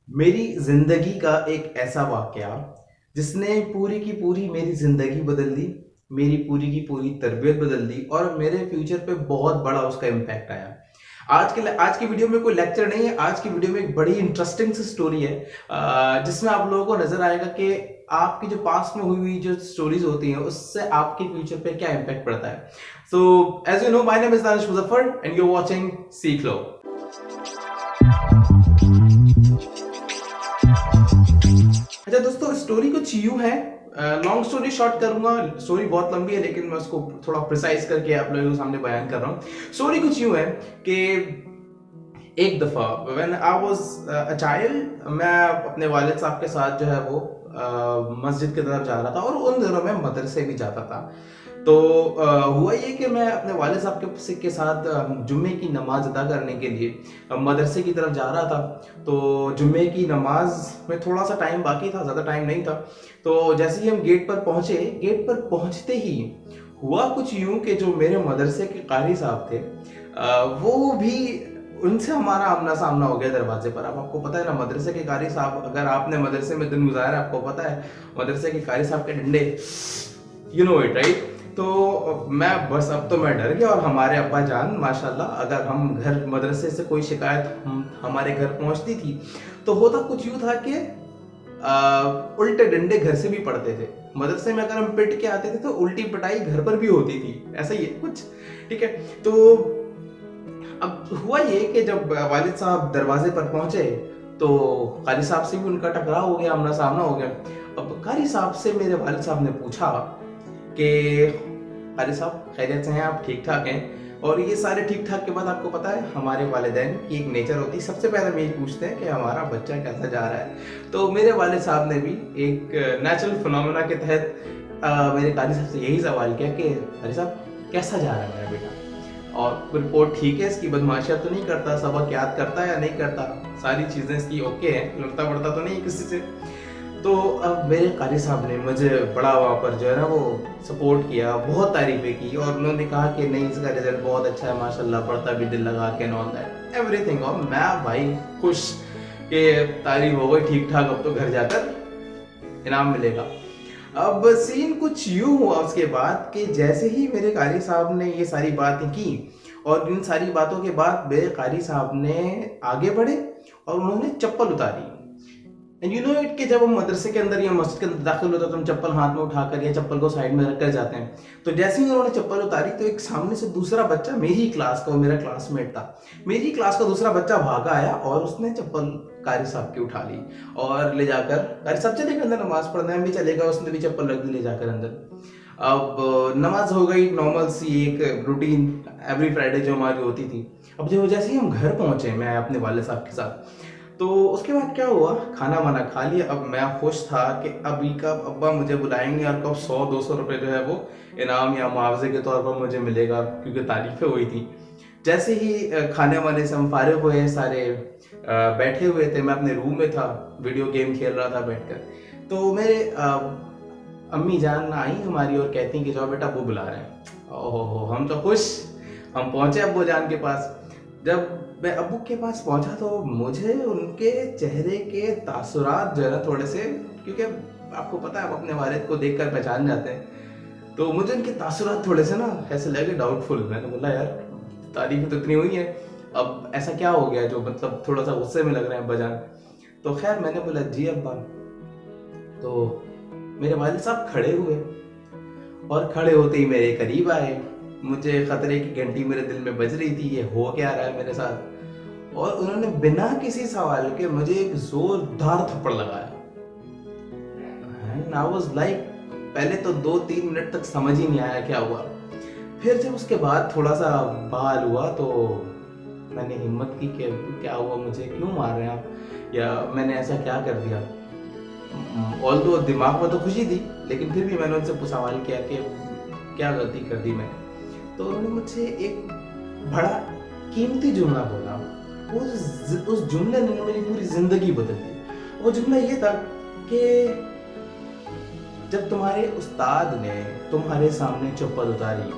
मेरी जिंदगी का एक ऐसा वाकया जिसने पूरी की पूरी मेरी जिंदगी बदल दी, मेरी पूरी की पूरी तरबियत बदल दी और मेरे फ्यूचर पे बहुत बड़ा उसका इम्पैक्ट आया। आज की वीडियो में कोई लेक्चर नहीं है। आज की वीडियो में एक बड़ी इंटरेस्टिंग सी स्टोरी है, जिसमें आप लोगों को नजर आएगा कि आपकी जो पास्ट में हुई हुई जो स्टोरीज होती हैं उससे आपके फ्यूचर पे क्या इम्पैक्ट पड़ता है। So as you know, my name is Danish Muzaffar and you are watching Seekh Lo. अच्छा दोस्तों, स्टोरी कुछ यूं है। लॉन्ग स्टोरी शॉर्ट करूंगा, स्टोरी बहुत लंबी है लेकिन मैं उसको थोड़ा प्रिसाइज करके आप लोगों के सामने बयान कर रहा हूँ। स्टोरी कुछ यूं है कि एक दफा when I was a child, मैं अपने वालिद साहब के साथ जो है वो मस्जिद की तरफ जा रहा था और उन दिनों में मदरसे भी जाता था। तो हुआ ये कि मैं अपने वालिद साहब के साथ जुम्मे की नमाज अदा करने के लिए मदरसे की तरफ जा रहा था। तो जुम्मे की नमाज में थोड़ा सा टाइम बाकी था, ज़्यादा टाइम नहीं था। तो जैसे ही हम गेट पर पहुंचे, गेट पर पहुंचते ही हुआ कुछ यूं कि जो मेरे मदरसे के कारी साहब थे, वो भी, उनसे हमारा आमना सामना हो गया दरवाजे पर। अब आपको पता है ना, मदरसे के कारी साहब, अगर आपने मदरसे में दिन गुजारा आपको पता है मदरसे के कारी साहब के डंडे, यू नो इट राइट। तो मैं बस, अब तो मैं डर गया। और हमारे अब्बा जान माशाल्लाह, अगर हम घर मदरसे से कोई शिकायत हमारे घर पहुंचती थी तो होता कुछ यूं था कि उल्टे डंडे घर से भी पड़ते थे। मदरसे में अगर हम पिट के आते थे तो उल्टी पिटाई घर पर भी होती थी, ऐसा ही है कुछ। ठीक है, तो अब हुआ ये कि जब वालिद साहब दरवाजे पर पहुंचे तो कारी साहब से भी उनका टकराव हो गया, आमना सामना हो गया। अब कारी साहब से मेरे वालिद साहब ने पूछा कि कारी साहब खैरियत से हैं, आप ठीक ठाक हैं? और ये सारे ठीक ठाक के बाद आपको पता है हमारे वालिदैन की एक नेचर होती है, सबसे पहले हम यही पूछते हैं कि हमारा बच्चा कैसा जा रहा है। तो मेरे वालिद साहब ने भी एक नेचुरल फिनोमेना के तहत मेरे कारी साहब से यही सवाल किया कि कारी साहब कैसा जा रहा है मेरा बेटा, और रिपोर्ट ठीक है, इसकी बदमाशियां तो नहीं करता, सबक याद करता है या नहीं करता, सारी चीज़ें इसकी ओके हैं, लड़ता पड़ता तो नहीं किसी से। तो अब मेरे कारी साहब ने मुझे बड़ा वहाँ पर जो है ना वो सपोर्ट किया, बहुत तारीफें की और उन्होंने कहा कि नहीं, इसका रिजल्ट बहुत अच्छा है माशाल्लाह, पढ़ता भी दिल लगा के, ऑल दैट एवरीथिंग। और मैं भाई खुश कि तारीफ हो गई ठीक ठाक, अब तो घर जाकर इनाम मिलेगा। अब सीन कुछ यूं हुआ उसके बाद कि जैसे ही मेरे कारी साहब ने ये सारी बातें की और इन सारी बातों के बाद मेरे कारी साहब ने आगे बढ़े और उन्होंने चप्पल उतारी। एंड यू नो इट कि जब हम मदरसे के अंदर या मस्जिद के अंदर दाखिल होते हैं तो हम चप्पल हाथ में उठाकर या चप्पल को साइड में रखकर जाते हैं। तो जैसे ही उन्होंने चप्पल उतारी तो एक सामने से दूसरा बच्चा, मेरी क्लास का, वो मेरा क्लासमेट था, मेरी क्लास का दूसरा बच्चा भागा आया और उसने चप्पल कारी साहब की उठा ली और ले जाकर, कारी साहब चले गए अंदर नमाज पढ़ने, हम भी चले गए, उसने भी चप्पल रख दी ले जाकर अंदर। अब नमाज हो गई, नॉर्मल सी एक रूटीन एवरी फ्राइडे जो हमारी होती थी। अब जो जैसे ही हम घर पहुंचे, मैं अपने वाले साहब के साथ, तो उसके बाद क्या हुआ, खाना वाना खा लिया। अब मैं खुश था कि अभी कब अब्बा मुझे बुलाएंगे और कब 100-200 रुपए जो है वो इनाम या मुआवजे के तौर पर मुझे मिलेगा, क्योंकि तारीफें हुई थी। जैसे ही खाने वाने से हम फारिग हुए, सारे बैठे हुए थे, मैं अपने रूम में था, वीडियो गेम खेल रहा था बैठकर। तो मेरे अम्मी जान आई हमारी और कहती कि जाओ बेटा, वो बुला रहे हैं। ओहो हो, हम तो खुश, हम पहुंचे अब्बू जान के पास। जब मैं अब्बू के पास पहुंचा तो मुझे उनके चेहरे के तासुरात जो है ना थोड़े से, क्योंकि आपको पता है आप अपने वालिद को देखकर पहचान जाते हैं, तो मुझे उनके तासुरात थोड़े से ना ऐसे लगे डाउटफुल। मैंने बोला यार, तारीफ तो इतनी हुई है, अब ऐसा क्या हो गया जो मतलब थोड़ा सा गुस्से में लग रहे हैं अब्बा जान। तो खैर मैंने बोला जी अब्बा। तो मेरे वालिद साहब खड़े हुए और खड़े होते ही मेरे करीब आए। मुझे खतरे की घंटी मेरे दिल में बज रही थी, ये हो क्या रहा है मेरे साथ। और उन्होंने बिना किसी सवाल के मुझे एक जोरदार थप्पड़ लगाया। एंड आई वाज लाइक, पहले तो 2-3 मिनट तक समझ ही नहीं आया क्या हुआ। फिर जब उसके बाद थोड़ा सा बहाल हुआ तो मैंने हिम्मत की कि क्या हुआ, मुझे क्यों मार रहे हैं आप, या मैंने ऐसा क्या कर दिया। ऑल्दो दिमाग में तो खुशी थी, लेकिन फिर भी मैंने उनसे सवाल किया कि क्या गलती कर दी मैंने। तो उन्होंने मुझसे एक बड़ा कीमती जुमला बोला। उस जुमले ने मेरी पूरी जिंदगी बदल दी। वो जुमला ये था कि जब तुम्हारे उस्ताद ने तुम्हारे सामने चप्पल उतारी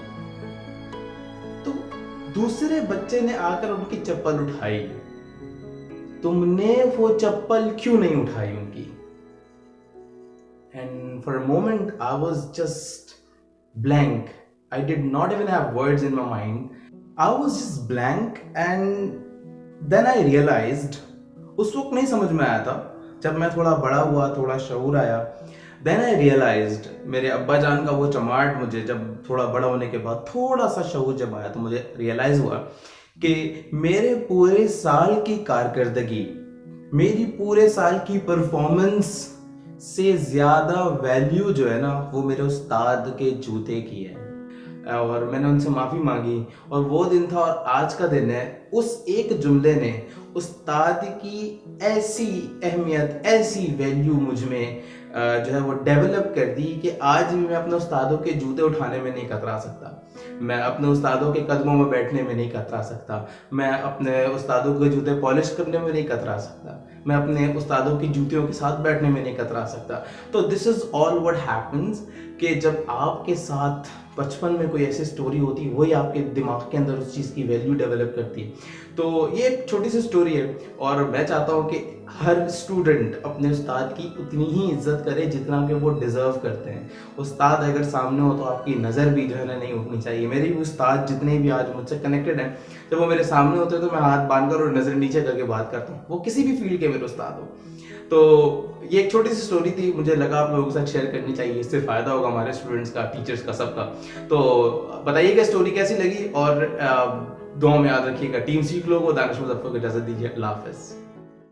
तो दूसरे बच्चे ने आकर उनकी चप्पल उठाई। तुमने वो चप्पल क्यों नहीं उठाई उनकी? And for a moment, I was just blank. I did not even have words in my mind. I was just blank, and then I realized, उस वक्त नहीं समझ में आया था, जब मैं थोड़ा बड़ा हुआ, थोड़ा शऊर आया, then I realized, मेरे अब्बा जान का वो चमाट मुझे जब थोड़ा बड़ा होने के बाद थोड़ा सा शऊर जब आया तो मुझे रियलाइज हुआ कि मेरे पूरे साल की कारकर्दगी, मेरी पूरे साल की परफॉर्मेंस से ज़्यादा वैल्यू जो है ना वो मेरे उस्ताद के जूते की है। और मैंने उनसे माफ़ी मांगी, और वो दिन था और आज का दिन है। उस एक जुमले ने उस्ताद की ऐसी अहमियत, ऐसी वैल्यू मुझ में जो है वो डेवलप कर दी कि आज भी मैं अपने उस्तादों के जूते उठाने में नहीं कतरा सकता, मैं अपने उस्तादों के कदमों में बैठने में नहीं कतरा सकता, मैं अपने उस्तादों के जूते पॉलिश करने में नहीं कतरा सकता, मैं अपने उस्तादों की जूतियों के साथ बैठने में नहीं कतरा सकता। तो this is all what happens कि जब आपके साथ बचपन में कोई ऐसी स्टोरी होती है, वही आपके दिमाग के अंदर उस चीज़ की वैल्यू डेवलप करती है। तो ये एक छोटी सी स्टोरी है, और मैं चाहता हूँ कि हर स्टूडेंट अपने उस्ताद की उतनी ही इज्जत करे जितना कि वो डिज़र्व करते हैं। उस्ताद अगर सामने हो तो आपकी नज़र भी जो है ना नहीं उठनी चाहिए। मेरे भी उस्ताद जितने भी आज मुझसे कनेक्टेड हैं, जब वो मेरे सामने होते हैं तो मैं हाथ बांधकर और नज़र नीचे करके बात करता हूँ, वो किसी भी फील्ड के मेरे उस्ताद हो। तो ये एक छोटी सी स्टोरी थी, मुझे लगा आप लोगों के साथ शेयर करनी चाहिए, इससे फ़ायदा होगा हमारे स्टूडेंट्स का, टीचर्स का, सबका। तो बताइएगा स्टोरी कैसी लगी, और दुआ में याद रखिएगा। टीम सीख लोगों, दानिश मुज़फ़्फ़र को इजाज़त दीजिए। अल्लाह हाफ़िज़।